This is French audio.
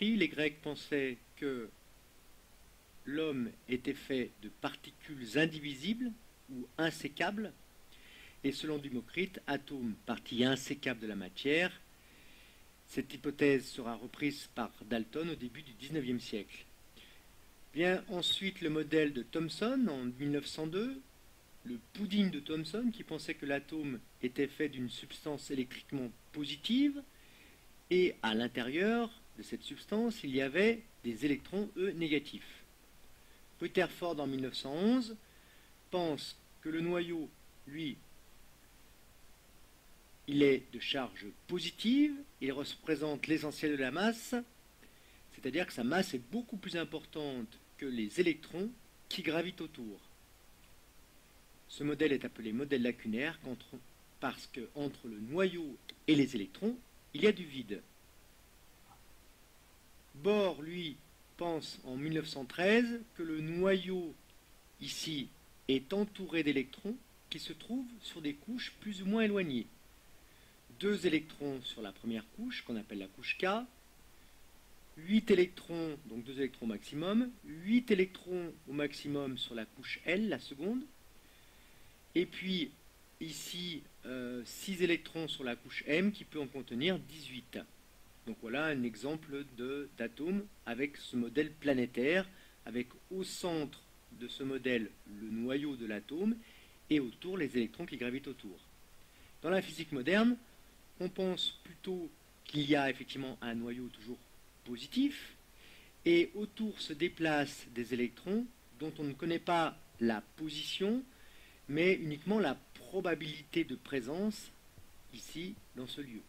géométrie, les Grecs pensaient que l'homme était fait de particules indivisibles ou insécables, et selon Démocrite, atome, partie insécable de la matière. Cette hypothèse sera reprise par Dalton au début du XIXe siècle. Vient ensuite le modèle de Thomson en 1902, le pudding de Thomson qui pensait que l'atome était fait d'une substance électriquement positive et à l'intérieur de cette substance il y avait des électrons, eux, négatifs. Rutherford en 1911 pense que le noyau, lui, il est de charge positive, il représente l'essentiel de la masse, c'est-à-dire que sa masse est beaucoup plus importante que les électrons qui gravitent autour. Ce modèle est appelé modèle lacunaire parce qu'entre le noyau et les électrons, il y a du vide. Bohr, lui, pense en 1913 que le noyau, ici, est entouré d'électrons qui se trouvent sur des couches plus ou moins éloignées. 2 électrons sur la première couche, qu'on appelle la couche K, 8 électrons, donc 2 électrons maximum, 8 électrons au maximum sur la couche L, la seconde, et puis ici 6 électrons sur la couche M qui peut en contenir 18. Donc voilà un exemple d'atome avec ce modèle planétaire, avec au centre de ce modèle le noyau de l'atome et autour les électrons qui gravitent autour. Dans la physique moderne, on pense plutôt qu'il y a effectivement un noyau toujours positif et autour se déplacent des électrons dont on ne connaît pas la position mais uniquement la probabilité de présence ici dans ce lieu.